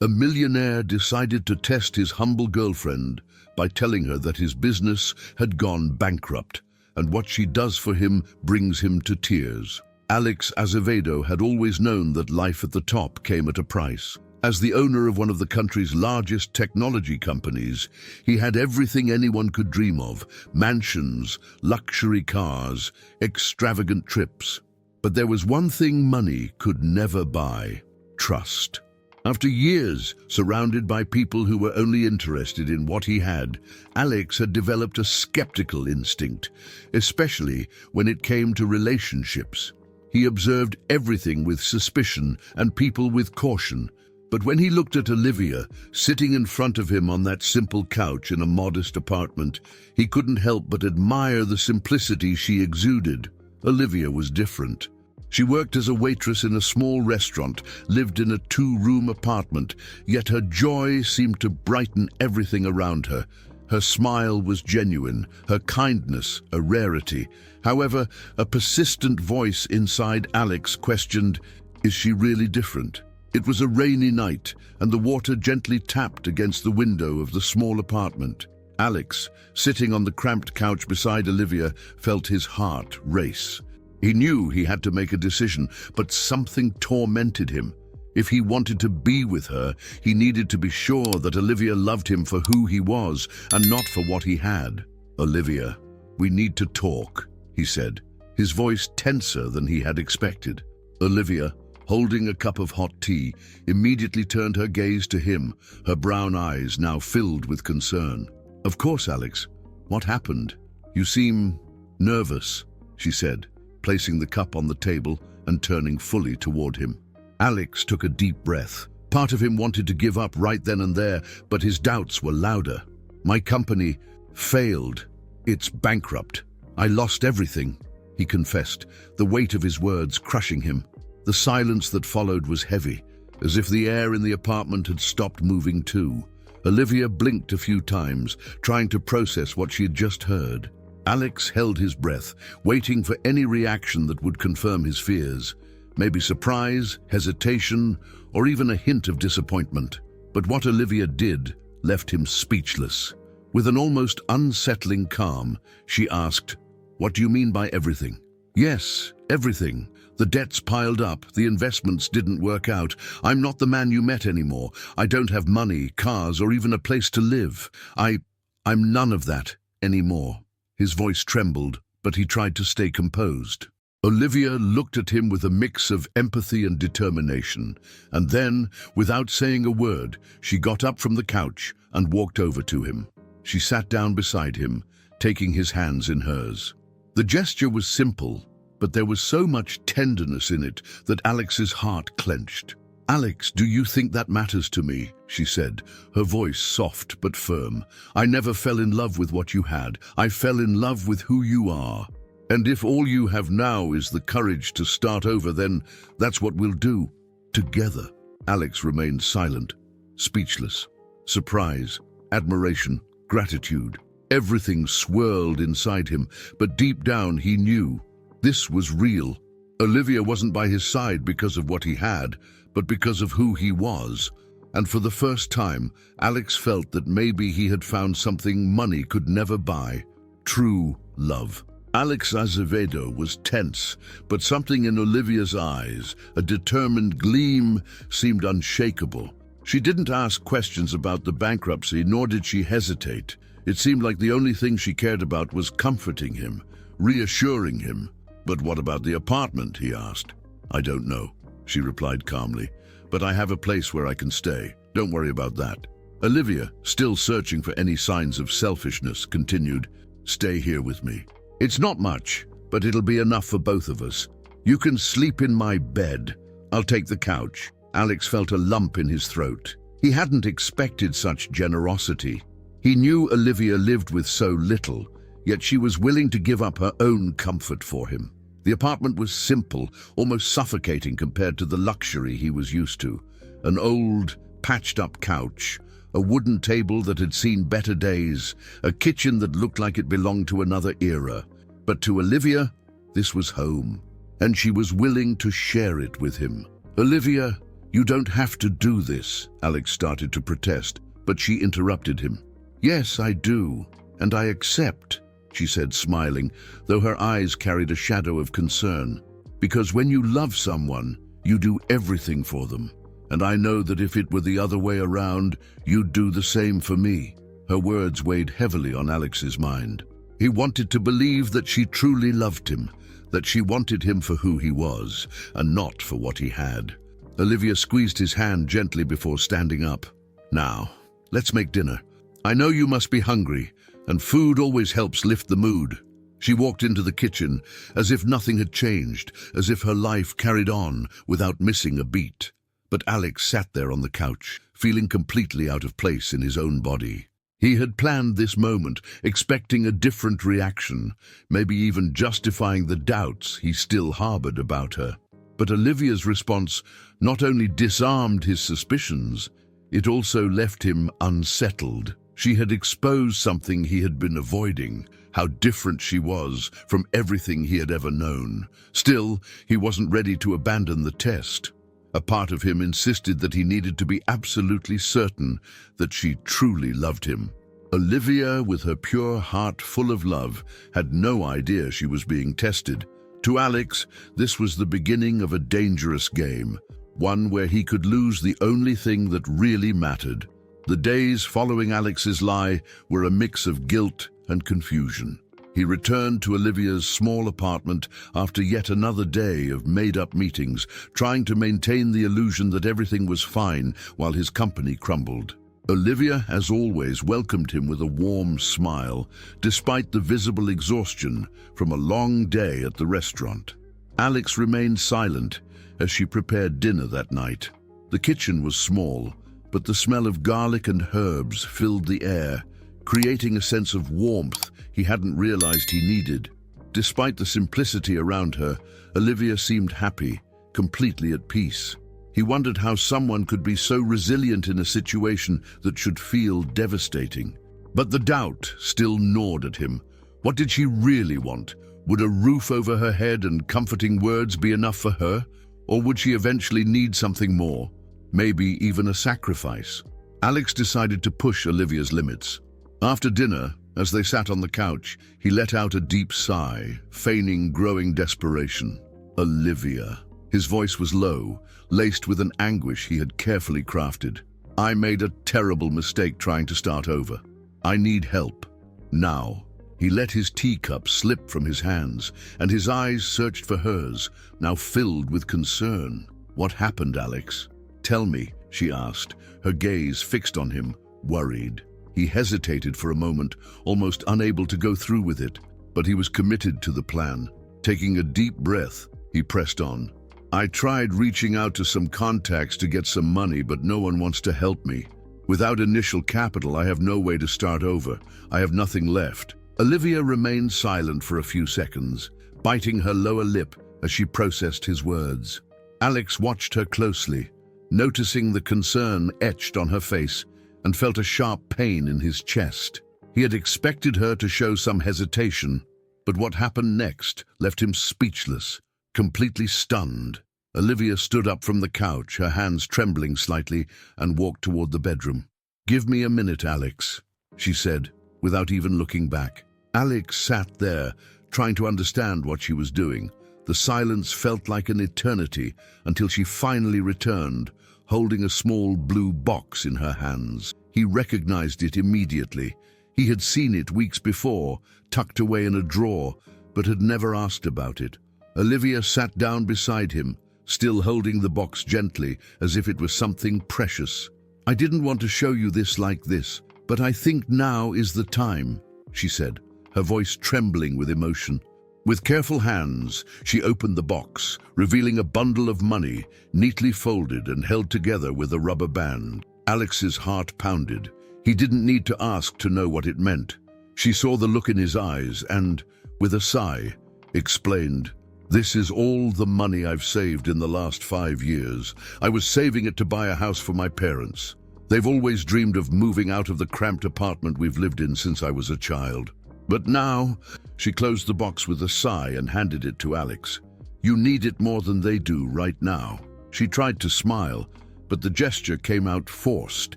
A millionaire decided to test his humble girlfriend by telling her that his business had gone bankrupt, and what she does for him brings him to tears. Alex Azevedo had always known that life at the top came at a price. As the owner of one of the country's largest technology companies, he had everything anyone could dream of: mansions, luxury cars, extravagant trips. But there was one thing money could never buy: trust. After years surrounded by people who were only interested in what he had, Alex had developed a skeptical instinct, especially when it came to relationships. He observed everything with suspicion and people with caution. But when he looked at Olivia, sitting in front of him on that simple couch in a modest apartment, he couldn't help but admire the simplicity she exuded. Olivia was different. She worked as a waitress in a small restaurant, lived in a 2-room apartment, yet her joy seemed to brighten everything around her. Her smile was genuine, her kindness a rarity. However, a persistent voice inside Alex questioned, is she really different? It was a rainy night, and the water gently tapped against the window of the small apartment. Alex, sitting on the cramped couch beside Olivia, felt his heart race. He knew he had to make a decision, but something tormented him. If he wanted to be with her, he needed to be sure that Olivia loved him for who he was and not for what he had. "Olivia, we need to talk," he said, his voice tenser than he had expected. Olivia, holding a cup of hot tea, immediately turned her gaze to him, her brown eyes now filled with concern. "Of course, Alex. What happened? You seem nervous," she said, placing the cup on the table and turning fully toward him. Alex took a deep breath. Part of him wanted to give up right then and there, but his doubts were louder. "My company failed. It's bankrupt. I lost everything," he confessed, the weight of his words crushing him. The silence that followed was heavy, as if the air in the apartment had stopped moving too. Olivia blinked a few times, trying to process what she had just heard. Alex held his breath, waiting for any reaction that would confirm his fears. Maybe surprise, hesitation, or even a hint of disappointment. But what Olivia did left him speechless. With an almost unsettling calm, she asked, "What do you mean by everything?" "Yes, everything. The debts piled up, the investments didn't work out. I'm not the man you met anymore. I don't have money, cars, or even a place to live. I'm none of that anymore." His voice trembled, but he tried to stay composed. Olivia looked at him with a mix of empathy and determination, and then, without saying a word, she got up from the couch and walked over to him. She sat down beside him, taking his hands in hers. The gesture was simple, but there was so much tenderness in it that Alex's heart clenched. "Alex, do you think that matters to me?" she said, her voice soft but firm. "I never fell in love with what you had. I fell in love with who you are. And if all you have now is the courage to start over, then that's what we'll do. Together." Alex remained silent, speechless. Surprise, admiration, gratitude. Everything swirled inside him, but deep down he knew this was real. Olivia wasn't by his side because of what he had, but because of who he was. And for the first time, Alex felt that maybe he had found something money could never buy: true love. Alex Azevedo was tense, but something in Olivia's eyes, a determined gleam, seemed unshakable. She didn't ask questions about the bankruptcy, nor did she hesitate. It seemed like the only thing she cared about was comforting him, reassuring him. "But what about the apartment?" he asked. "I don't know," she replied calmly, "but I have a place where I can stay. Don't worry about that." Olivia, still searching for any signs of selfishness, continued, "Stay here with me. It's not much, but it'll be enough for both of us. You can sleep in my bed. I'll take the couch." Alex felt a lump in his throat. He hadn't expected such generosity. He knew Olivia lived with so little, yet she was willing to give up her own comfort for him. The apartment was simple, almost suffocating compared to the luxury he was used to. An old, patched-up couch, a wooden table that had seen better days, a kitchen that looked like it belonged to another era. But to Olivia, this was home, and she was willing to share it with him. Olivia, "You don't have to do this," Alex started to protest, but she interrupted him. "Yes, I do, and I accept," she said, smiling, though her eyes carried a shadow of concern. "Because when you love someone, you do everything for them. And I know that if it were the other way around, you'd do the same for me." Her words weighed heavily on Alex's mind. He wanted to believe that she truly loved him, that she wanted him for who he was, and not for what he had. Olivia squeezed his hand gently before standing up. "Now, let's make dinner. I know you must be hungry, and food always helps lift the mood." She walked into the kitchen as if nothing had changed, as if her life carried on without missing a beat. But Alex sat there on the couch, feeling completely out of place in his own body. He had planned this moment, expecting a different reaction, maybe even justifying the doubts he still harbored about her. But Olivia's response not only disarmed his suspicions, it also left him unsettled. She had exposed something he had been avoiding, how different she was from everything he had ever known. Still, he wasn't ready to abandon the test. A part of him insisted that he needed to be absolutely certain that she truly loved him. Olivia, with her pure heart full of love, had no idea she was being tested. To Alex, this was the beginning of a dangerous game, one where he could lose the only thing that really mattered. The days following Alex's lie were a mix of guilt and confusion. He returned to Olivia's small apartment after yet another day of made-up meetings, trying to maintain the illusion that everything was fine while his company crumbled. Olivia, as always, welcomed him with a warm smile, despite the visible exhaustion from a long day at the restaurant. Alex remained silent as she prepared dinner that night. The kitchen was small, but the smell of garlic and herbs filled the air, creating a sense of warmth he hadn't realized he needed. Despite the simplicity around her, Olivia seemed happy, completely at peace. He wondered how someone could be so resilient in a situation that should feel devastating. But the doubt still gnawed at him. What did she really want? Would a roof over her head and comforting words be enough for her? Or would she eventually need something more? Maybe even a sacrifice? Alex decided to push Olivia's limits. After dinner, as they sat on the couch, he let out a deep sigh, feigning growing desperation. "Olivia." His voice was low, laced with an anguish he had carefully crafted. "I made a terrible mistake trying to start over. I need help. Now." He let his teacup slip from his hands, and his eyes searched for hers, now filled with concern. "What happened, Alex? Tell me," she asked, her gaze fixed on him, worried. He hesitated for a moment, almost unable to go through with it, but he was committed to the plan. Taking a deep breath, he pressed on. "I tried reaching out to some contacts to get some money, but no one wants to help me. Without initial capital, I have no way to start over. I have nothing left." Olivia remained silent for a few seconds, biting her lower lip as she processed his words. Alex watched her closely, noticing the concern etched on her face, and felt a sharp pain in his chest. He had expected her to show some hesitation, but what happened next left him speechless, completely stunned. Olivia stood up from the couch, her hands trembling slightly, and walked toward the bedroom. "Give me a minute, Alex," she said, without even looking back. Alex sat there, trying to understand what she was doing. The silence felt like an eternity until she finally returned, holding a small blue box in her hands. He recognized it immediately. He had seen it weeks before, tucked away in a drawer, but had never asked about it. Olivia sat down beside him, still holding the box gently, as if it was something precious. "I didn't want to show you this like this, but I think now is the time," she said, her voice trembling with emotion. With careful hands, she opened the box, revealing a bundle of money, neatly folded and held together with a rubber band. Alex's heart pounded. He didn't need to ask to know what it meant. She saw the look in his eyes and, with a sigh, explained, "This is all the money I've saved in the last 5 years. I was saving it to buy a house for my parents. They've always dreamed of moving out of the cramped apartment we've lived in since I was a child. But now," she closed the box with a sigh and handed it to Alex, "you need it more than they do right now." She tried to smile, but the gesture came out forced,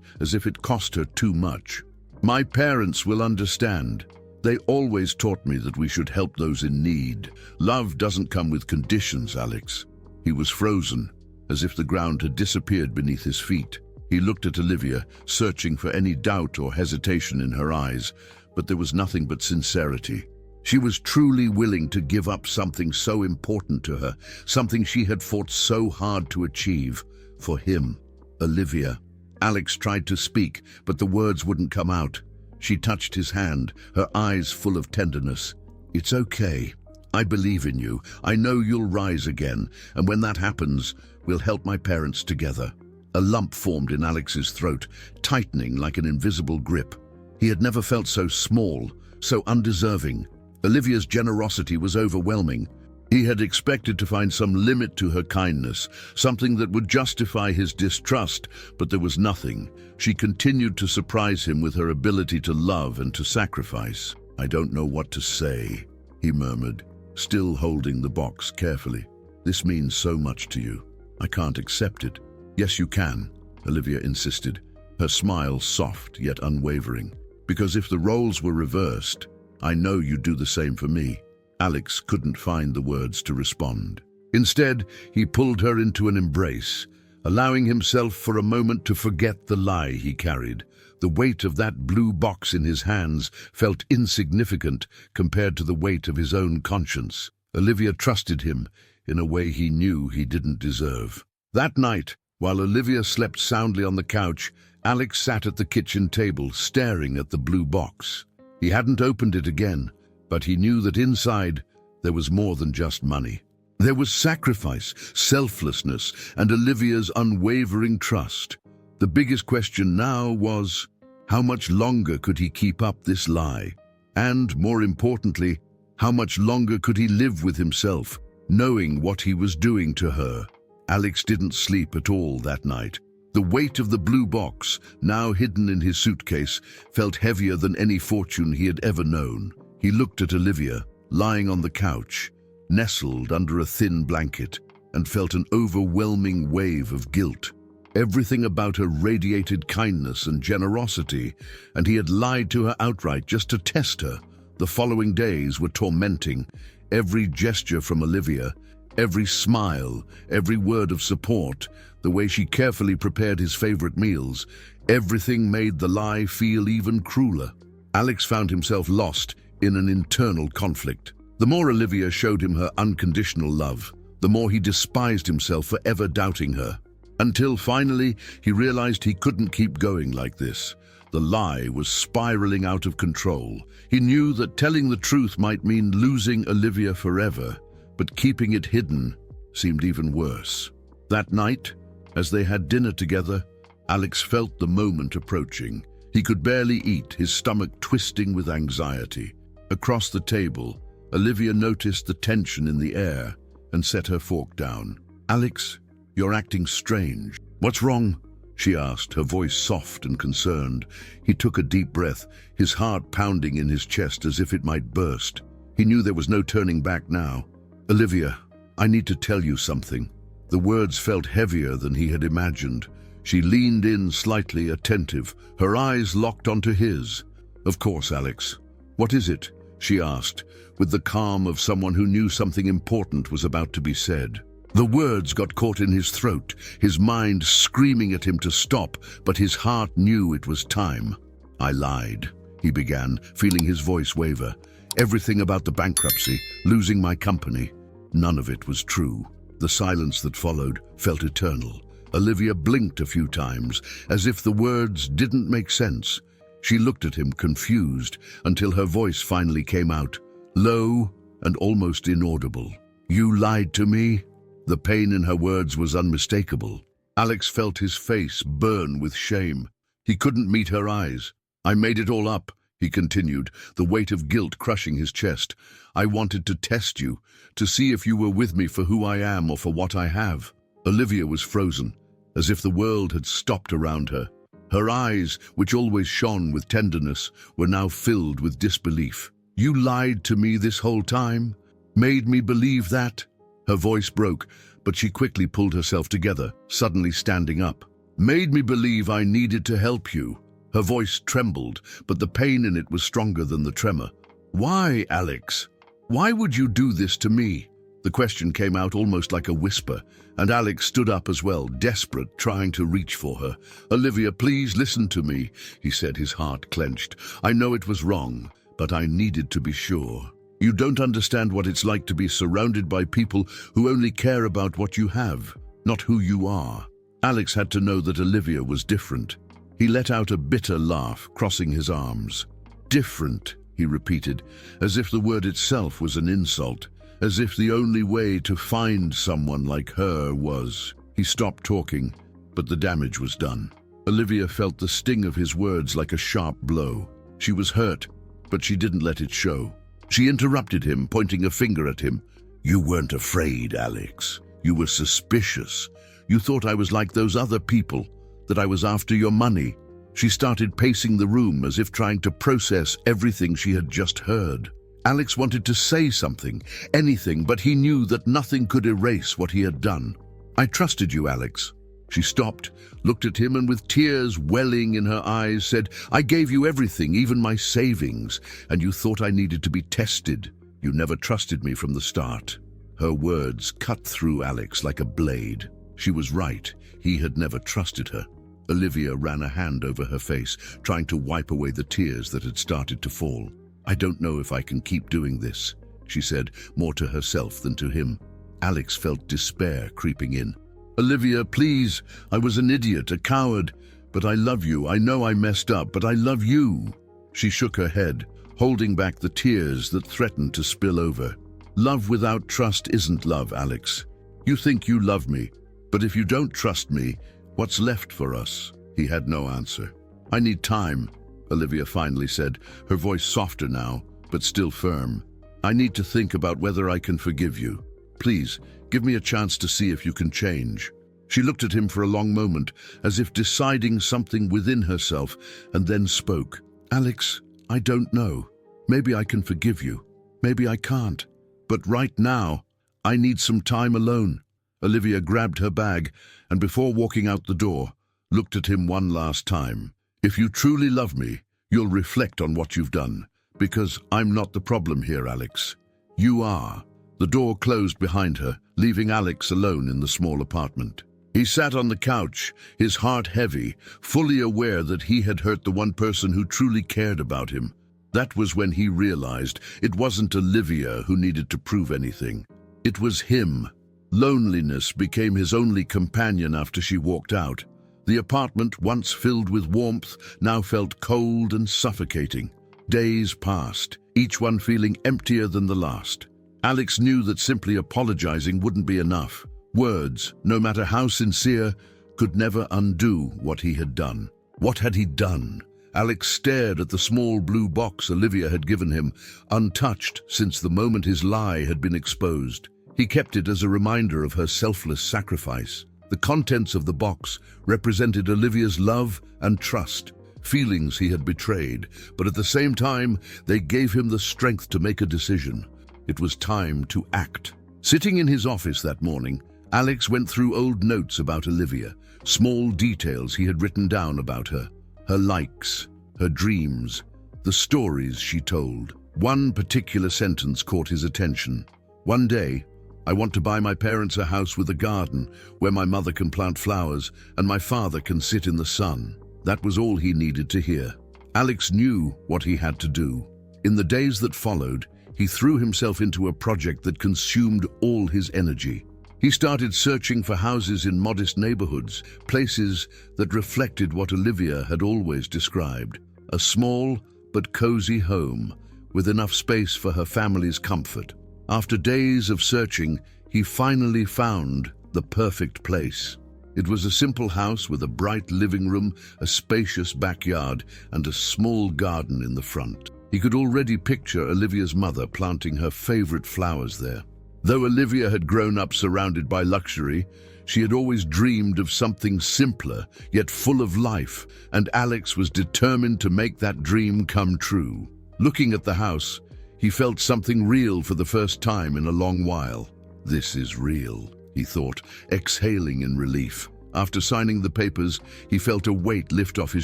as if it cost her too much. "My parents will understand. They always taught me that we should help those in need. Love doesn't come with conditions, Alex." He was frozen, as if the ground had disappeared beneath his feet. He looked at Olivia, searching for any doubt or hesitation in her eyes, but there was nothing but sincerity. She was truly willing to give up something so important to her, something she had fought so hard to achieve, for him, Olivia. Alex tried to speak, but the words wouldn't come out. She touched his hand, her eyes full of tenderness. "It's okay. I believe in you. I know you'll rise again, and when that happens, we'll help my parents together." A lump formed in Alex's throat, tightening like an invisible grip. He had never felt so small, so undeserving. Olivia's generosity was overwhelming. He had expected to find some limit to her kindness, something that would justify his distrust, but there was nothing. She continued to surprise him with her ability to love and to sacrifice. "I don't know what to say," he murmured, still holding the box carefully. "This means so much to you. I can't accept it." "Yes, you can," Olivia insisted, her smile soft yet unwavering. "Because if the roles were reversed, I know you'd do the same for me." Alex couldn't find the words to respond. Instead, he pulled her into an embrace, allowing himself for a moment to forget the lie he carried. The weight of that blue box in his hands felt insignificant compared to the weight of his own conscience. Olivia trusted him in a way he knew he didn't deserve. That night, while Olivia slept soundly on the couch, Alex sat at the kitchen table, staring at the blue box. He hadn't opened it again, but he knew that inside there was more than just money. There was sacrifice, selflessness, and Olivia's unwavering trust. The biggest question now was, how much longer could he keep up this lie? And, more importantly, how much longer could he live with himself, knowing what he was doing to her? Alex didn't sleep at all that night. The weight of the blue box, now hidden in his suitcase, felt heavier than any fortune he had ever known. He looked at Olivia, lying on the couch, nestled under a thin blanket, and felt an overwhelming wave of guilt. Everything about her radiated kindness and generosity, and he had lied to her outright just to test her. The following days were tormenting. Every gesture from Olivia, every smile, every word of support, the way she carefully prepared his favorite meals, everything made the lie feel even crueler. Alex found himself lost in an internal conflict. The more Olivia showed him her unconditional love, the more he despised himself for ever doubting her. Until finally, he realized he couldn't keep going like this. The lie was spiraling out of control. He knew that telling the truth might mean losing Olivia forever, but keeping it hidden seemed even worse. That night, as they had dinner together, Alex felt the moment approaching. He could barely eat, his stomach twisting with anxiety. Across the table, Olivia noticed the tension in the air and set her fork down. "Alex, you're acting strange." "What's wrong?" she asked, her voice soft and concerned. He took a deep breath, his heart pounding in his chest as if it might burst. He knew there was no turning back now. "Olivia, I need to tell you something." The words felt heavier than he had imagined. She leaned in slightly, attentive, her eyes locked onto his. "Of course, Alex. What is it?" she asked, with the calm of someone who knew something important was about to be said. The words got caught in his throat, his mind screaming at him to stop, but his heart knew it was time. "I lied," he began, feeling his voice waver. "Everything about the bankruptcy, losing my company. None of it was true." The silence that followed felt eternal. Olivia blinked a few times, as if the words didn't make sense. She looked at him, confused, until her voice finally came out, low and almost inaudible. "You lied to me?" The pain in her words was unmistakable. Alex felt his face burn with shame. He couldn't meet her eyes. "I made it all up," he continued, the weight of guilt crushing his chest. "I wanted to test you, to see if you were with me for who I am or for what I have." Olivia was frozen, as if the world had stopped around her. Her eyes, which always shone with tenderness, were now filled with disbelief. "You lied to me this whole time? Made me believe that?" Her voice broke, but she quickly pulled herself together, suddenly standing up. "Made me believe I needed to help you." Her voice trembled, but the pain in it was stronger than the tremor. "Why, Alex? Why would you do this to me?" The question came out almost like a whisper, and Alex stood up as well, desperate, trying to reach for her. "Olivia, please listen to me," he said, his heart clenched. "I know it was wrong, but I needed to be sure. You don't understand what it's like to be surrounded by people who only care about what you have, not who you are." Alex had to know that Olivia was different. He let out a bitter laugh, crossing his arms. "Different," he repeated, as if the word itself was an insult, as if the only way to find someone like her was. He stopped talking, but the damage was done. Olivia felt the sting of his words like a sharp blow. She was hurt, but she didn't let it show. She interrupted him, pointing a finger at him. "You weren't afraid, Alex. You were suspicious. You thought I was like those other people, that I was after your money." She started pacing the room as if trying to process everything she had just heard. Alex wanted to say something, anything, but he knew that nothing could erase what he had done. "I trusted you, Alex." She stopped, looked at him, and with tears welling in her eyes said, "I gave you everything, even my savings, and you thought I needed to be tested. You never trusted me from the start." Her words cut through Alex like a blade. She was right. He had never trusted her. Olivia ran a hand over her face, trying to wipe away the tears that had started to fall. "I don't know if I can keep doing this," she said, more to herself than to him. Alex felt despair creeping in. "Olivia, please, I was an idiot, a coward, but I love you. I know I messed up, but I love you." She shook her head, holding back the tears that threatened to spill over. "Love without trust isn't love, Alex. You think you love me, but if you don't trust me, what's left for us?" He had no answer. "I need time," Olivia finally said, her voice softer now, but still firm. "I need to think about whether I can forgive you. Please, give me a chance to see if you can change." She looked at him for a long moment, as if deciding something within herself, and then spoke. "Alex, I don't know. Maybe I can forgive you. Maybe I can't. But right now, I need some time alone." Olivia grabbed her bag, and before walking out the door, looked at him one last time. "If you truly love me, you'll reflect on what you've done, because I'm not the problem here, Alex. You are." The door closed behind her, leaving Alex alone in the small apartment. He sat on the couch, his heart heavy, fully aware that he had hurt the one person who truly cared about him. That was when he realized it wasn't Olivia who needed to prove anything. It was him. Loneliness became his only companion after she walked out. The apartment, once filled with warmth, now felt cold and suffocating. Days passed, each one feeling emptier than the last. Alex knew that simply apologizing wouldn't be enough. Words, no matter how sincere, could never undo what he had done. What had he done? Alex stared at the small blue box Olivia had given him, untouched since the moment his lie had been exposed. He kept it as a reminder of her selfless sacrifice. The contents of the box represented Olivia's love and trust, feelings he had betrayed, but at the same time, they gave him the strength to make a decision. It was time to act. Sitting in his office that morning, Alex went through old notes about Olivia, small details he had written down about her, her likes, her dreams, the stories she told. One particular sentence caught his attention. "One day, I want to buy my parents a house with a garden where my mother can plant flowers and my father can sit in the sun." That was all he needed to hear. Alex knew what he had to do. In the days that followed, he threw himself into a project that consumed all his energy. He started searching for houses in modest neighborhoods, places that reflected what Olivia had always described. A small but cozy home with enough space for her family's comfort. After days of searching, he finally found the perfect place. It was a simple house with a bright living room, a spacious backyard, and a small garden in the front. He could already picture Olivia's mother planting her favorite flowers there. Though Olivia had grown up surrounded by luxury, she had always dreamed of something simpler, yet full of life, and Alex was determined to make that dream come true. Looking at the house, he felt something real for the first time in a long while. "This is real," he thought, exhaling in relief. After signing the papers, he felt a weight lift off his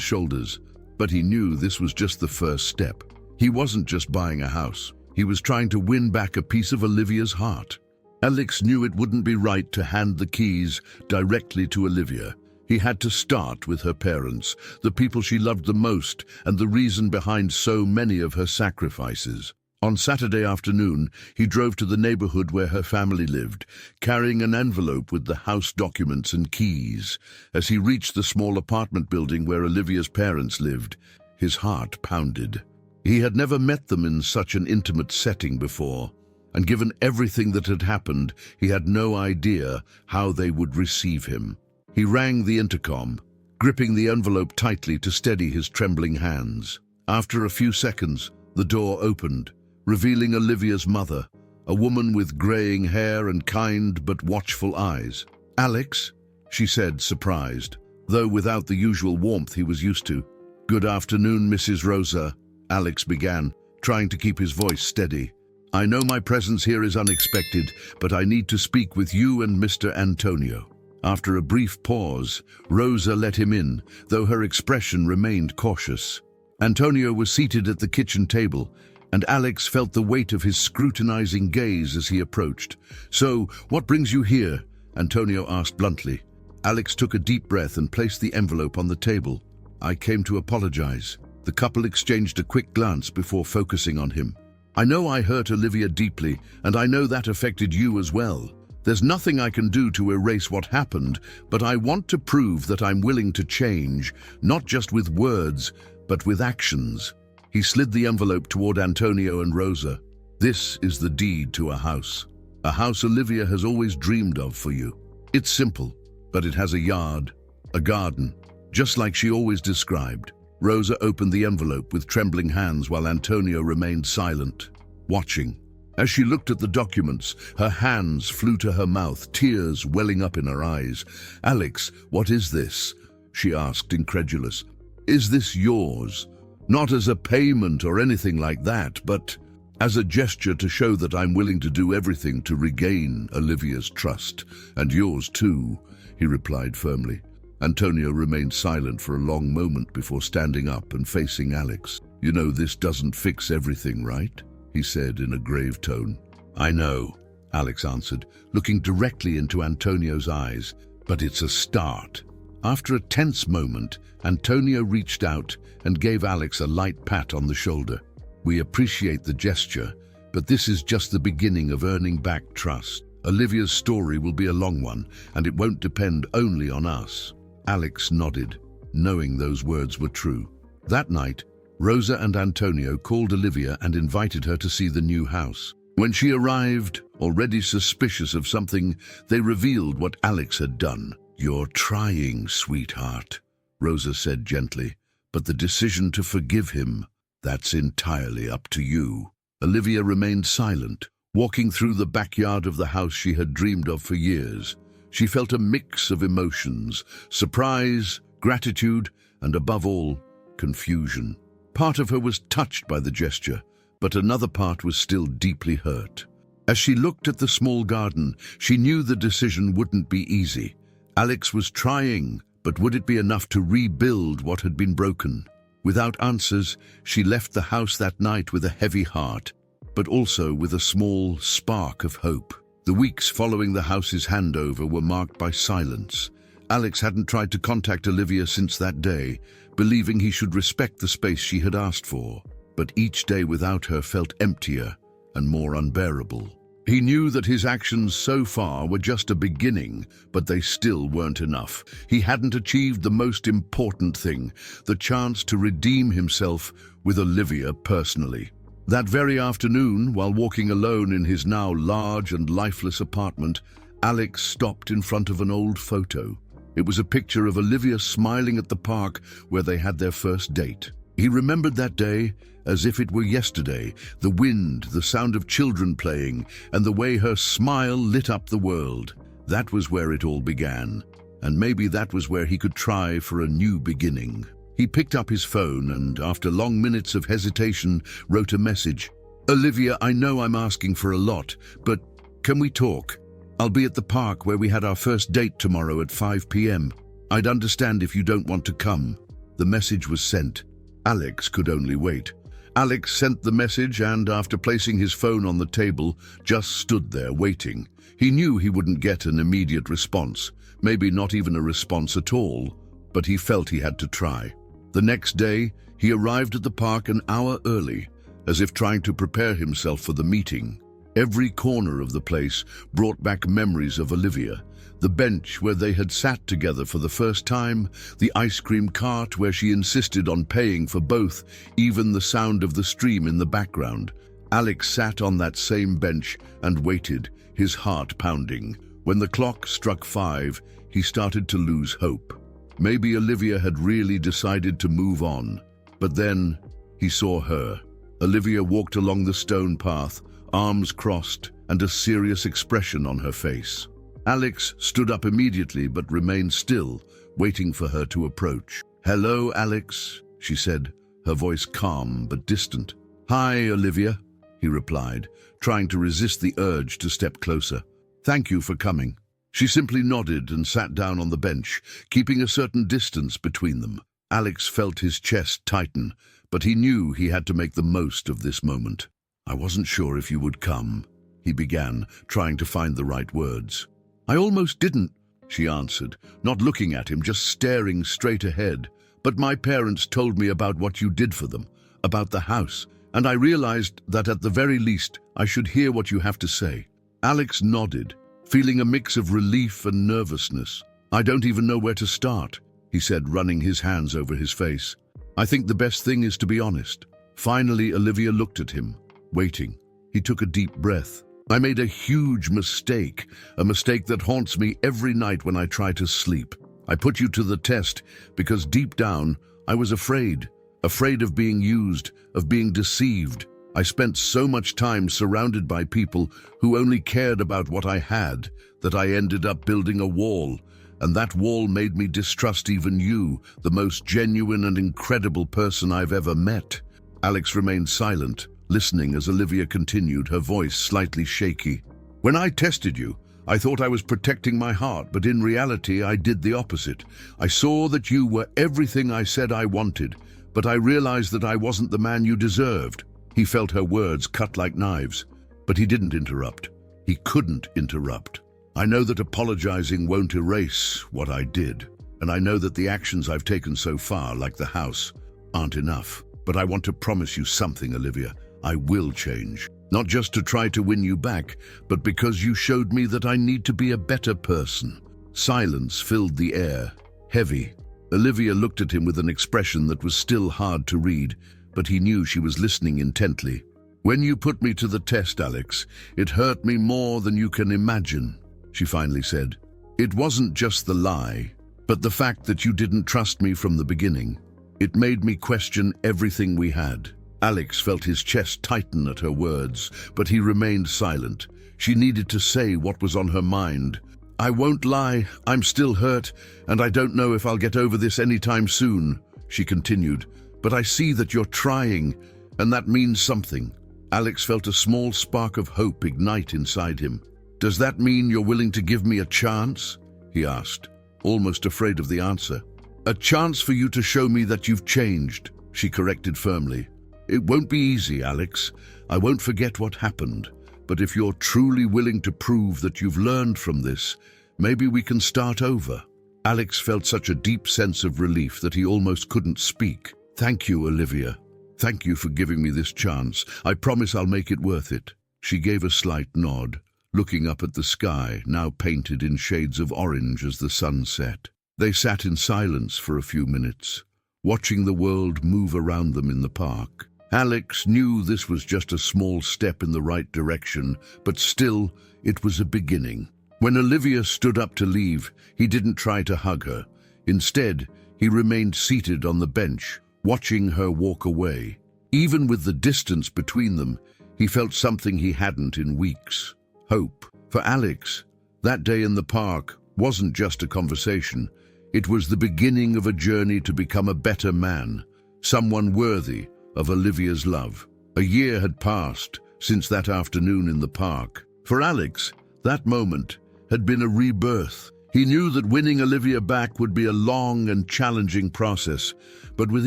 shoulders. But he knew this was just the first step. He wasn't just buying a house. He was trying to win back a piece of Olivia's heart. Alex knew it wouldn't be right to hand the keys directly to Olivia. He had to start with her parents, the people she loved the most, and the reason behind so many of her sacrifices. On Saturday afternoon, he drove to the neighborhood where her family lived, carrying an envelope with the house documents and keys. As he reached the small apartment building where Olivia's parents lived, his heart pounded. He had never met them in such an intimate setting before, and given everything that had happened, he had no idea how they would receive him. He rang the intercom, gripping the envelope tightly to steady his trembling hands. After a few seconds, the door opened, revealing Olivia's mother, a woman with graying hair and kind but watchful eyes. "Alex," she said, surprised, though without the usual warmth he was used to. "Good afternoon, Mrs. Rosa," Alex began, trying to keep his voice steady. "I know my presence here is unexpected, but I need to speak with you and Mr. Antonio." After a brief pause, Rosa let him in, though her expression remained cautious. Antonio was seated at the kitchen table, and Alex felt the weight of his scrutinizing gaze as he approached. "So, what brings you here?" Antonio asked bluntly. Alex took a deep breath and placed the envelope on the table. "I came to apologize." The couple exchanged a quick glance before focusing on him. "I know I hurt Olivia deeply, and I know that affected you as well. There's nothing I can do to erase what happened, but I want to prove that I'm willing to change, not just with words, but with actions." He slid the envelope toward Antonio and Rosa. "This is the deed to a house Olivia has always dreamed of for you. It's simple, but it has a yard, a garden, just like she always described." Rosa opened the envelope with trembling hands while Antonio remained silent, watching. As she looked at the documents, her hands flew to her mouth, tears welling up in her eyes. "Alex, what is this?" she asked, incredulous. "Is this yours? Not as a payment or anything like that, but as a gesture to show that I'm willing to do everything to regain Olivia's trust, and yours too," he replied firmly. Antonio remained silent for a long moment before standing up and facing Alex. "You know this doesn't fix everything, right?" he said in a grave tone. "I know," Alex answered, looking directly into Antonio's eyes, "but it's a start." After a tense moment, Antonio reached out and gave Alex a light pat on the shoulder. "We appreciate the gesture, but this is just the beginning of earning back trust. Olivia's story will be a long one, and it won't depend only on us." Alex nodded, knowing those words were true. That night, Rosa and Antonio called Olivia and invited her to see the new house. When she arrived, already suspicious of something, they revealed what Alex had done. "You're trying, sweetheart," Rosa said gently, "but the decision to forgive him, that's entirely up to you." Olivia remained silent, walking through the backyard of the house she had dreamed of for years. She felt a mix of emotions: surprise, gratitude, and above all, confusion. Part of her was touched by the gesture, but another part was still deeply hurt. As she looked at the small garden, she knew the decision wouldn't be easy. Alex was trying, but would it be enough to rebuild what had been broken? Without answers, she left the house that night with a heavy heart, but also with a small spark of hope. The weeks following the house's handover were marked by silence. Alex hadn't tried to contact Olivia since that day, believing he should respect the space she had asked for. But each day without her felt emptier and more unbearable. He knew that his actions so far were just a beginning, but they still weren't enough. He hadn't achieved the most important thing, the chance to redeem himself with Olivia personally. That very afternoon, while walking alone in his now large and lifeless apartment, Alex stopped in front of an old photo. It was a picture of Olivia smiling at the park where they had their first date. He remembered that day as if it were yesterday, the wind, the sound of children playing, and the way her smile lit up the world. That was where it all began, and maybe that was where he could try for a new beginning. He picked up his phone and, after long minutes of hesitation, wrote a message. "Olivia, I know I'm asking for a lot, but can we talk? I'll be at the park where we had our first date tomorrow at 5 p.m. I'd understand if you don't want to come." The message was sent. Alex could only wait. Alex sent the message and, after placing his phone on the table, just stood there waiting. He knew he wouldn't get an immediate response, maybe not even a response at all, but he felt he had to try. The next day, he arrived at the park an hour early, as if trying to prepare himself for the meeting. Every corner of the place brought back memories of Olivia. The bench where they had sat together for the first time, the ice cream cart where she insisted on paying for both, even the sound of the stream in the background. Alex sat on that same bench and waited, his heart pounding. When the clock struck 5, he started to lose hope. Maybe Olivia had really decided to move on. But then he saw her. Olivia walked along the stone path, arms crossed and a serious expression on her face. Alex stood up immediately but remained still, waiting for her to approach. "Hello, Alex," she said, her voice calm but distant. "Hi, Olivia," he replied, trying to resist the urge to step closer. "Thank you for coming." She simply nodded and sat down on the bench, keeping a certain distance between them. Alex felt his chest tighten, but he knew he had to make the most of this moment. "I wasn't sure if you would come," he began, trying to find the right words. "I almost didn't," she answered, not looking at him, just staring straight ahead. "But my parents told me about what you did for them, about the house, and I realized that at the very least I should hear what you have to say." Alex nodded, feeling a mix of relief and nervousness. "I don't even know where to start," he said, running his hands over his face. "I think the best thing is to be honest." Finally, Olivia looked at him, waiting. He took a deep breath. "I made a huge mistake, a mistake that haunts me every night when I try to sleep. I put you to the test because deep down I was afraid of being used, of being deceived. I spent so much time surrounded by people who only cared about what I had that I ended up building a wall, and that wall made me distrust even you, the most genuine and incredible person I've ever met." Alex remained silent, listening as Olivia continued, her voice slightly shaky. "When I tested you, I thought I was protecting my heart, but in reality I did the opposite. I saw that you were everything I said I wanted, but I realized that I wasn't the man you deserved." He felt her words cut like knives, but he didn't interrupt. He couldn't interrupt. "I know that apologizing won't erase what I did, and I know that the actions I've taken so far, like the house, aren't enough. But I want to promise you something, Olivia. I will change. Not just to try to win you back, but because you showed me that I need to be a better person." Silence filled the air, heavy. Olivia looked at him with an expression that was still hard to read, but he knew she was listening intently. "When you put me to the test, Alex, it hurt me more than you can imagine," she finally said. "It wasn't just the lie, but the fact that you didn't trust me from the beginning. It made me question everything we had." Alex felt his chest tighten at her words, but he remained silent. She needed to say what was on her mind. "I won't lie, I'm still hurt, and I don't know if I'll get over this anytime soon," she continued. "But I see that you're trying, and that means something." Alex felt a small spark of hope ignite inside him. "Does that mean you're willing to give me a chance?" he asked, almost afraid of the answer. "A chance for you to show me that you've changed," she corrected firmly. "It won't be easy, Alex. I won't forget what happened. But if you're truly willing to prove that you've learned from this, maybe we can start over." Alex felt such a deep sense of relief that he almost couldn't speak. "Thank you, Olivia. Thank you for giving me this chance. I promise I'll make it worth it." She gave a slight nod, looking up at the sky, now painted in shades of orange as the sun set. They sat in silence for a few minutes, watching the world move around them in the park. Alex knew this was just a small step in the right direction, but still, it was a beginning. When Olivia stood up to leave, he didn't try to hug her. Instead, he remained seated on the bench, watching her walk away. Even with the distance between them, he felt something he hadn't in weeks: hope. For Alex, that day in the park wasn't just a conversation. It was the beginning of a journey to become a better man, someone worthy of Olivia's love. A year had passed since that afternoon in the park. For Alex, that moment had been a rebirth. He knew that winning Olivia back would be a long and challenging process, but with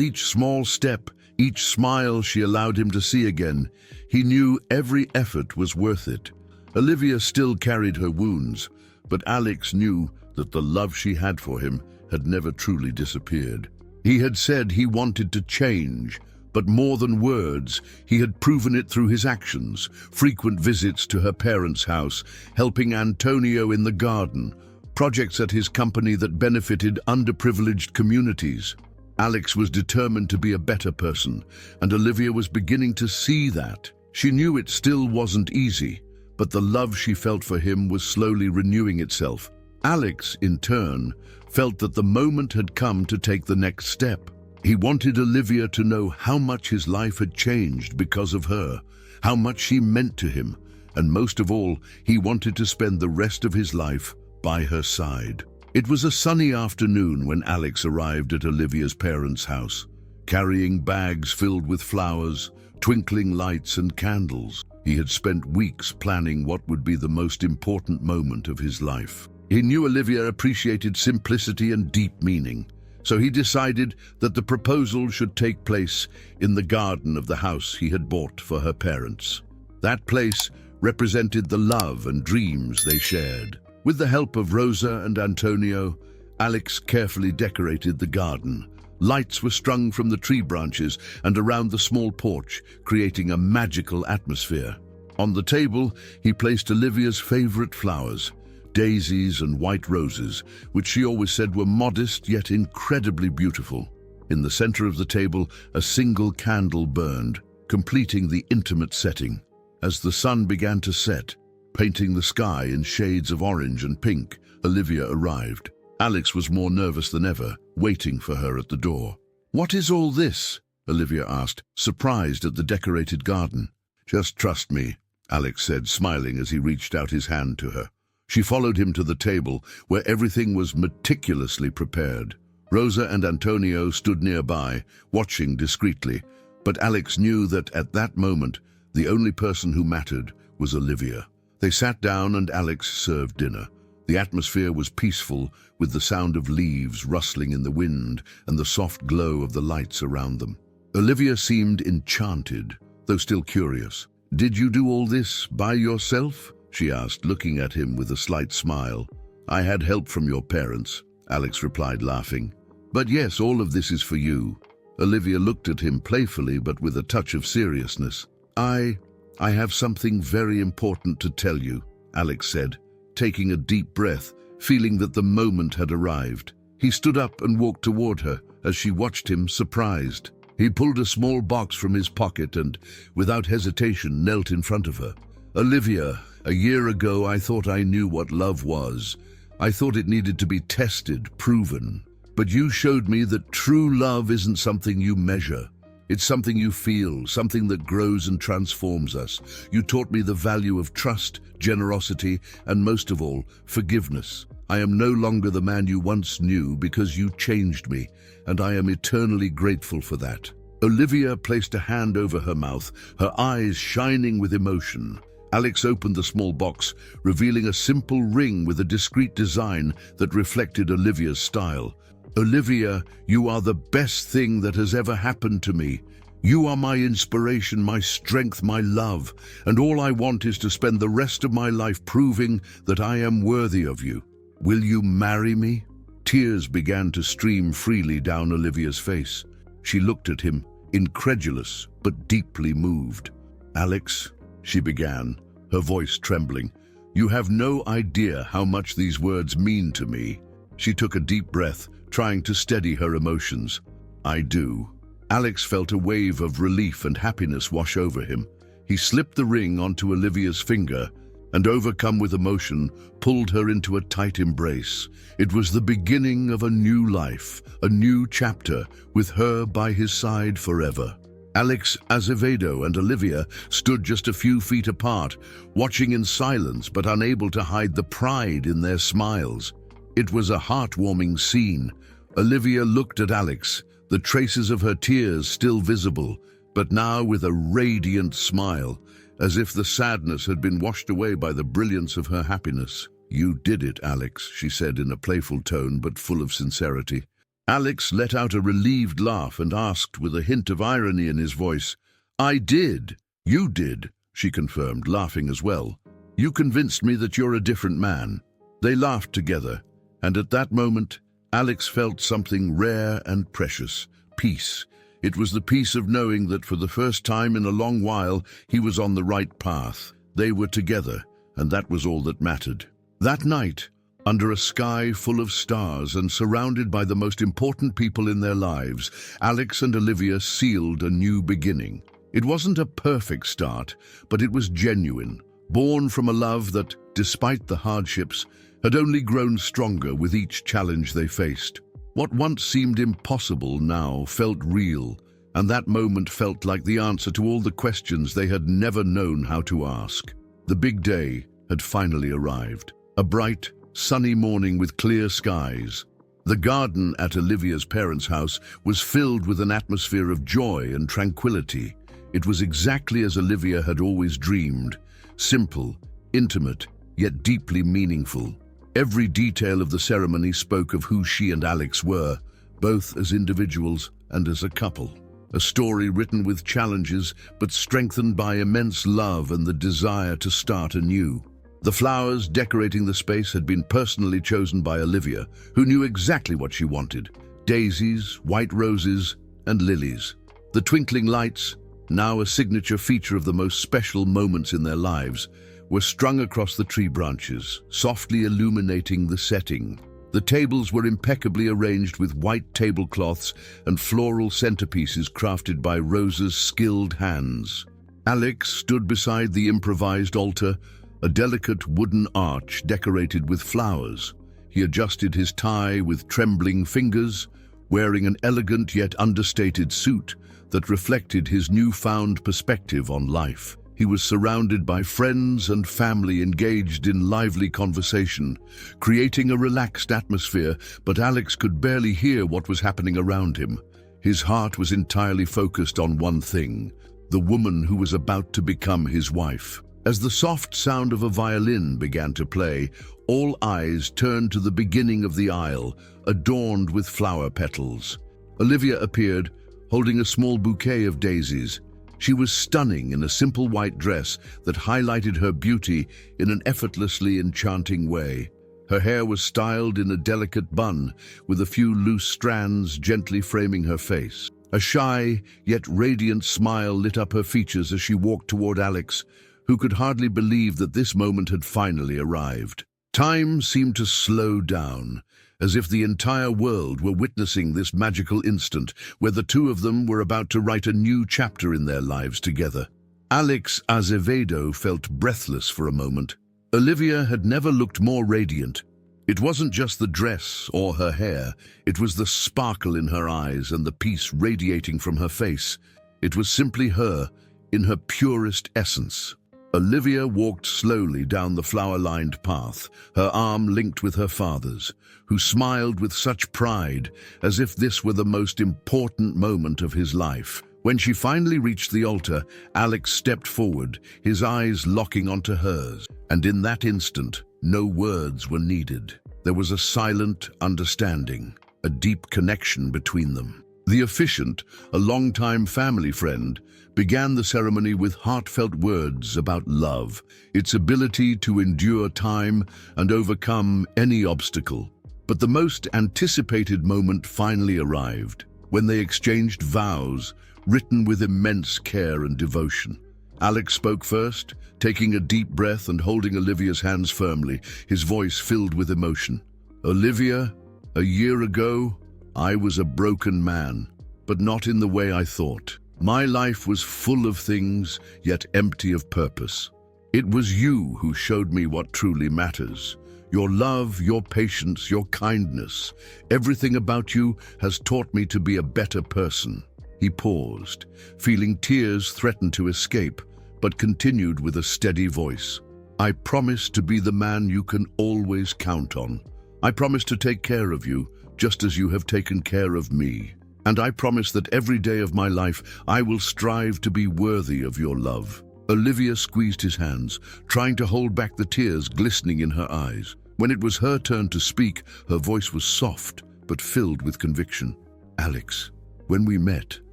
each small step, each smile she allowed him to see again, he knew every effort was worth it. Olivia still carried her wounds, but Alex knew that the love she had for him had never truly disappeared. He had said he wanted to change, but more than words, he had proven it through his actions, frequent visits to her parents' house, helping Antonio in the garden, projects at his company that benefited underprivileged communities. Alex was determined to be a better person, and Olivia was beginning to see that. She knew it still wasn't easy, but the love she felt for him was slowly renewing itself. Alex, in turn, felt that the moment had come to take the next step. He wanted Olivia to know how much his life had changed because of her, how much she meant to him, and most of all, he wanted to spend the rest of his life by her side. It was a sunny afternoon when Alex arrived at Olivia's parents' house, carrying bags filled with flowers, twinkling lights and candles. He had spent weeks planning what would be the most important moment of his life. He knew Olivia appreciated simplicity and deep meaning, so he decided that the proposal should take place in the garden of the house he had bought for her parents. That place represented the love and dreams they shared. With the help of Rosa and Antonio, Alex carefully decorated the garden. Lights were strung from the tree branches and around the small porch, creating a magical atmosphere. On the table, he placed Olivia's favorite flowers, daisies and white roses, which she always said were modest yet incredibly beautiful. In the center of the table, a single candle burned, completing the intimate setting. As the sun began to set, painting the sky in shades of orange and pink, Olivia arrived. Alex was more nervous than ever, waiting for her at the door. "What is all this?" Olivia asked, surprised at the decorated garden. "Just trust me," Alex said, smiling as he reached out his hand to her. She followed him to the table, where everything was meticulously prepared. Rosa and Antonio stood nearby, watching discreetly, but Alex knew that at that moment, the only person who mattered was Olivia. They sat down and Alex served dinner. The atmosphere was peaceful, with the sound of leaves rustling in the wind and the soft glow of the lights around them. Olivia seemed enchanted, though still curious. "Did you do all this by yourself?" she asked, looking at him with a slight smile. "I had help from your parents," Alex replied, laughing. "But yes, all of this is for you." Olivia looked at him playfully but with a touch of seriousness. I have something very important to tell you," Alex said, taking a deep breath, feeling that the moment had arrived. He stood up and walked toward her as she watched him, surprised. He pulled a small box from his pocket and, without hesitation, knelt in front of her. "Olivia, a year ago I thought I knew what love was. I thought it needed to be tested, proven. But you showed me that true love isn't something you measure. It's something you feel, something that grows and transforms us. You taught me the value of trust, generosity, and most of all, forgiveness. I am no longer the man you once knew because you changed me, and I am eternally grateful for that." Olivia placed a hand over her mouth, her eyes shining with emotion. Alex opened the small box, revealing a simple ring with a discreet design that reflected Olivia's style. "Olivia, you are the best thing that has ever happened to me. You are my inspiration, my strength, my love, and all I want is to spend the rest of my life proving that I am worthy of you. Will you marry me?" Tears began to stream freely down Olivia's face. She looked at him, incredulous but deeply moved. "Alex," she began, her voice trembling, "you have no idea how much these words mean to me." She took a deep breath, trying to steady her emotions. "I do." Alex felt a wave of relief and happiness wash over him. He slipped the ring onto Olivia's finger and, overcome with emotion, pulled her into a tight embrace. It was the beginning of a new life, a new chapter, with her by his side forever. Alex Azevedo and Olivia stood just a few feet apart, watching in silence but unable to hide the pride in their smiles. It was a heartwarming scene. Olivia looked at Alex, the traces of her tears still visible, but now with a radiant smile, as if the sadness had been washed away by the brilliance of her happiness. "You did it, Alex," she said in a playful tone but full of sincerity. Alex let out a relieved laugh and asked with a hint of irony in his voice, "I did. You did," she confirmed, laughing as well. "You convinced me that you're a different man." They laughed together, and at that moment, Alex felt something rare and precious, peace. It was the peace of knowing that for the first time in a long while, he was on the right path. They were together, and that was all that mattered. That night, under a sky full of stars and surrounded by the most important people in their lives, Alex and Olivia sealed a new beginning. It wasn't a perfect start, but it was genuine, born from a love that, despite the hardships, had only grown stronger with each challenge they faced. What once seemed impossible now felt real, and that moment felt like the answer to all the questions they had never known how to ask. The big day had finally arrived. A bright, sunny morning with clear skies. The garden at Olivia's parents' house was filled with an atmosphere of joy and tranquility. It was exactly as Olivia had always dreamed, simple, intimate, yet deeply meaningful. Every detail of the ceremony spoke of who she and Alex were, both as individuals and as a couple. A story written with challenges, but strengthened by immense love and the desire to start anew. The flowers decorating the space had been personally chosen by Olivia, who knew exactly what she wanted: daisies, white roses, and lilies. The twinkling lights, now a signature feature of the most special moments in their lives, were strung across the tree branches, softly illuminating the setting. The tables were impeccably arranged with white tablecloths and floral centerpieces crafted by Rosa's skilled hands. Alex stood beside the improvised altar, a delicate wooden arch decorated with flowers. He adjusted his tie with trembling fingers, wearing an elegant yet understated suit that reflected his newfound perspective on life. He was surrounded by friends and family engaged in lively conversation, creating a relaxed atmosphere, but Alex could barely hear what was happening around him. His heart was entirely focused on one thing: the woman who was about to become his wife. As the soft sound of a violin began to play, all eyes turned to the beginning of the aisle, adorned with flower petals. Olivia appeared, holding a small bouquet of daisies. She was stunning in a simple white dress that highlighted her beauty in an effortlessly enchanting way. Her hair was styled in a delicate bun, with a few loose strands gently framing her face. A shy, yet radiant smile lit up her features as she walked toward Alex, who could hardly believe that this moment had finally arrived. Time seemed to slow down, as if the entire world were witnessing this magical instant where the two of them were about to write a new chapter in their lives together. Alex Azevedo felt breathless for a moment. Olivia had never looked more radiant. It wasn't just the dress or her hair, it was the sparkle in her eyes and the peace radiating from her face. It was simply her, in her purest essence. Olivia walked slowly down the flower-lined path, her arm linked with her father's, who smiled with such pride, as if this were the most important moment of his life. When she finally reached the altar, Alex stepped forward, his eyes locking onto hers, and in that instant, no words were needed. There was a silent understanding, a deep connection between them. The officiant, a longtime family friend, began the ceremony with heartfelt words about love, its ability to endure time and overcome any obstacle. But the most anticipated moment finally arrived, when they exchanged vows, written with immense care and devotion. Alex spoke first, taking a deep breath and holding Olivia's hands firmly, his voice filled with emotion. "Olivia, a year ago, I was a broken man, but not in the way I thought. My life was full of things, yet empty of purpose. It was you who showed me what truly matters. Your love, your patience, your kindness. Everything about you has taught me to be a better person." He paused, feeling tears threaten to escape, but continued with a steady voice. "I promise to be the man you can always count on. I promise to take care of you, just as you have taken care of me. And I promise that every day of my life I will strive to be worthy of your love." Olivia squeezed his hands, trying to hold back the tears glistening in her eyes. When it was her turn to speak, her voice was soft but filled with conviction. "Alex, when we met,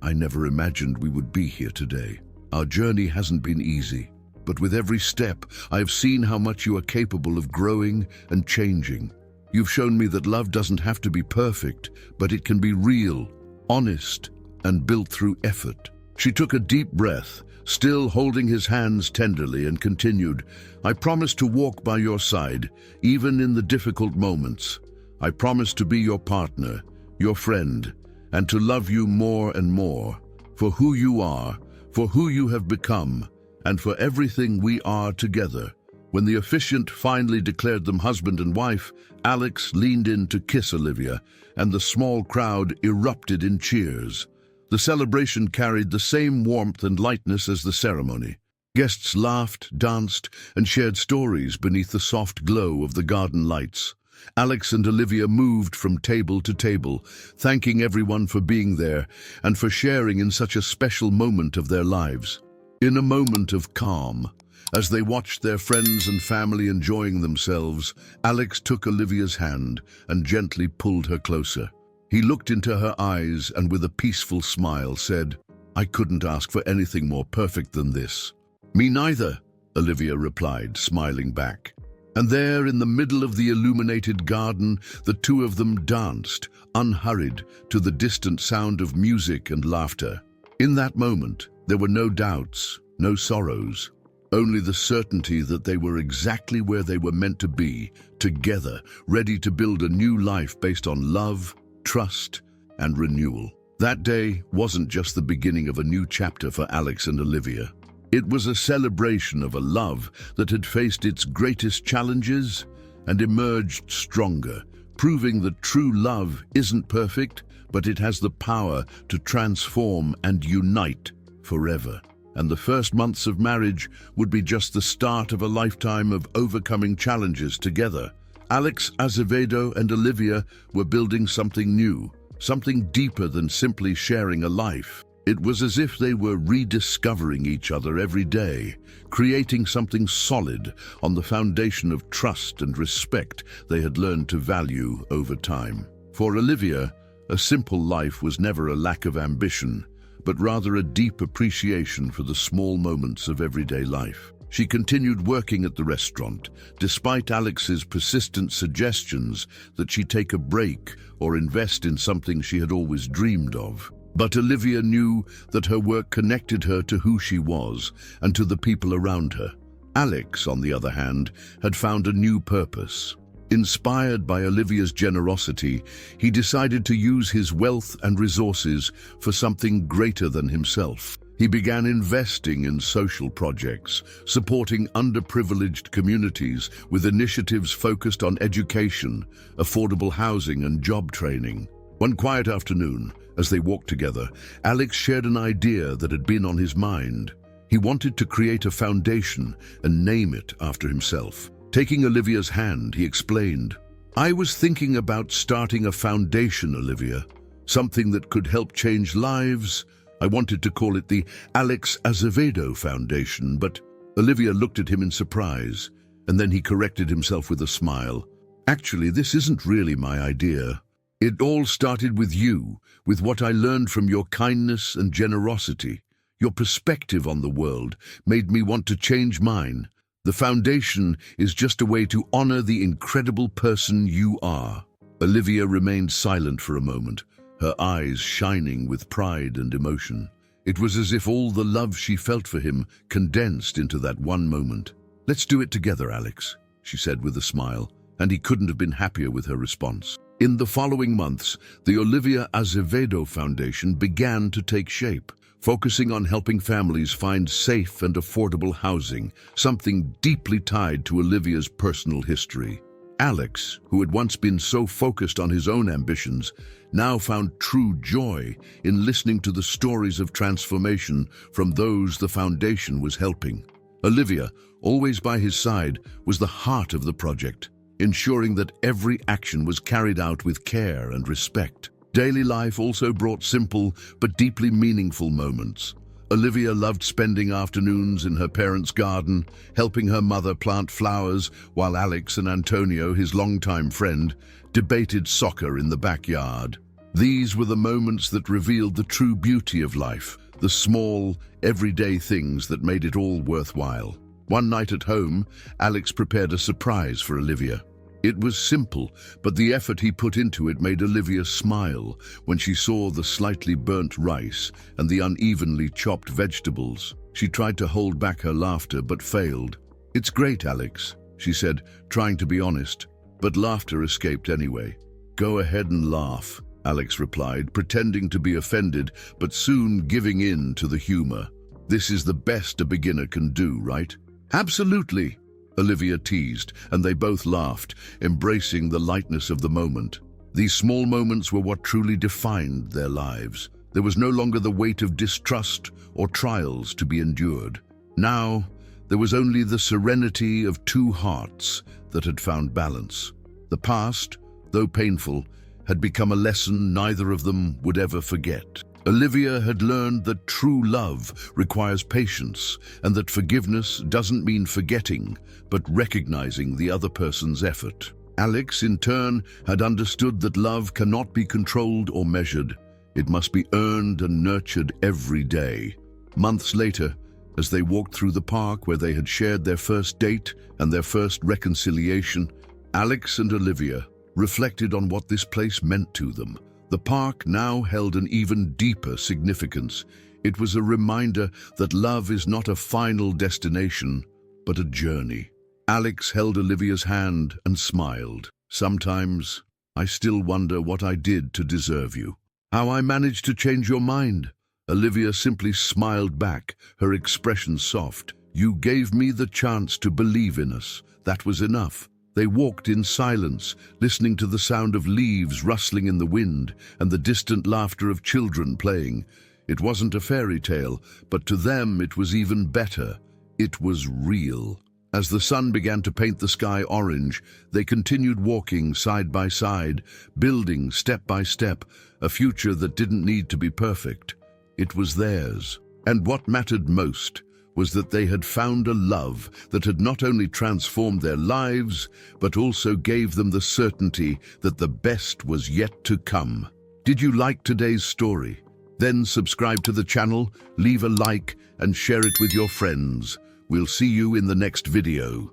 I never imagined we would be here today. Our journey hasn't been easy, but with every step, I have seen how much you are capable of growing and changing. You've shown me that love doesn't have to be perfect, but it can be real, honest, and built through effort." She took a deep breath, still holding his hands tenderly, and continued, "I promise to walk by your side, even in the difficult moments. I promise to be your partner, your friend, and to love you more and more, for who you are, for who you have become, and for everything we are together." When the officiant finally declared them husband and wife, Alex leaned in to kiss Olivia, and the small crowd erupted in cheers. The celebration carried the same warmth and lightness as the ceremony. Guests laughed, danced, and shared stories beneath the soft glow of the garden lights. Alex and Olivia moved from table to table, thanking everyone for being there and for sharing in such a special moment of their lives. In a moment of calm, as they watched their friends and family enjoying themselves, Alex took Olivia's hand and gently pulled her closer. He looked into her eyes and with a peaceful smile said, "I couldn't ask for anything more perfect than this." "Me neither," Olivia replied, smiling back. And there, in the middle of the illuminated garden, the two of them danced, unhurried, to the distant sound of music and laughter. In that moment, there were no doubts, no sorrows, only the certainty that they were exactly where they were meant to be, together, ready to build a new life based on love, trust, and renewal. That day wasn't just the beginning of a new chapter for Alex and Olivia. It was a celebration of a love that had faced its greatest challenges and emerged stronger, proving that true love isn't perfect, but it has the power to transform and unite forever. And the first months of marriage would be just the start of a lifetime of overcoming challenges together. Alex Azevedo and Olivia were building something new, something deeper than simply sharing a life. It was as if they were rediscovering each other every day, creating something solid on the foundation of trust and respect they had learned to value over time. For Olivia, a simple life was never a lack of ambition, but rather a deep appreciation for the small moments of everyday life. She continued working at the restaurant, despite Alex's persistent suggestions that she take a break or invest in something she had always dreamed of. But Olivia knew that her work connected her to who she was and to the people around her. Alex, on the other hand, had found a new purpose. Inspired by Olivia's generosity, he decided to use his wealth and resources for something greater than himself. He began investing in social projects, supporting underprivileged communities with initiatives focused on education, affordable housing, and job training. One quiet afternoon, as they walked together, Alex shared an idea that had been on his mind. He wanted to create a foundation and name it after himself. Taking Olivia's hand, he explained, "I was thinking about starting a foundation, Olivia, something that could help change lives. I wanted to call it the Alex Azevedo Foundation," but Olivia looked at him in surprise, and then he corrected himself with a smile. "Actually, this isn't really my idea. It all started with you, with what I learned from your kindness and generosity. Your perspective on the world made me want to change mine. The foundation is just a way to honor the incredible person you are." Olivia remained silent for a moment, her eyes shining with pride and emotion. It was as if all the love she felt for him condensed into that one moment. "Let's do it together, Alex," she said with a smile, and he couldn't have been happier with her response. In the following months, the Olivia Azevedo Foundation began to take shape, focusing on helping families find safe and affordable housing, something deeply tied to Olivia's personal history. Alex, who had once been so focused on his own ambitions, now found true joy in listening to the stories of transformation from those the foundation was helping. Olivia, always by his side, was the heart of the project, ensuring that every action was carried out with care and respect. Daily life also brought simple but deeply meaningful moments. Olivia loved spending afternoons in her parents' garden, helping her mother plant flowers, while Alex and Antonio, his longtime friend, debated soccer in the backyard. These were the moments that revealed the true beauty of life, the small, everyday things that made it all worthwhile. One night at home, Alex prepared a surprise for Olivia. It was simple, but the effort he put into it made Olivia smile when she saw the slightly burnt rice and the unevenly chopped vegetables. She tried to hold back her laughter but failed. "It's great, Alex," she said, trying to be honest, but laughter escaped anyway. "Go ahead and laugh," Alex replied, pretending to be offended but soon giving in to the humor. "This is the best a beginner can do, right?" "Absolutely," Olivia teased, and they both laughed, embracing the lightness of the moment. These small moments were what truly defined their lives. There was no longer the weight of distrust or trials to be endured. Now, there was only the serenity of two hearts that had found balance. The past, though painful, had become a lesson neither of them would ever forget. Olivia had learned that true love requires patience and that forgiveness doesn't mean forgetting, but recognizing the other person's effort. Alex, in turn, had understood that love cannot be controlled or measured. It must be earned and nurtured every day. Months later, as they walked through the park where they had shared their first date and their first reconciliation, Alex and Olivia reflected on what this place meant to them. The park now held an even deeper significance. It was a reminder that love is not a final destination, but a journey. Alex held Olivia's hand and smiled. "Sometimes I still wonder what I did to deserve you. How I managed to change your mind." Olivia simply smiled back, her expression soft. "You gave me the chance to believe in us. That was enough." They walked in silence, listening to the sound of leaves rustling in the wind and the distant laughter of children playing. It wasn't a fairy tale, but to them it was even better. It was real. As the sun began to paint the sky orange, they continued walking side by side, building step by step a future that didn't need to be perfect. It was theirs. And what mattered most was that they had found a love that had not only transformed their lives, but also gave them the certainty that the best was yet to come. Did you like today's story? Then subscribe to the channel, leave a like, and share it with your friends. We'll see you in the next video.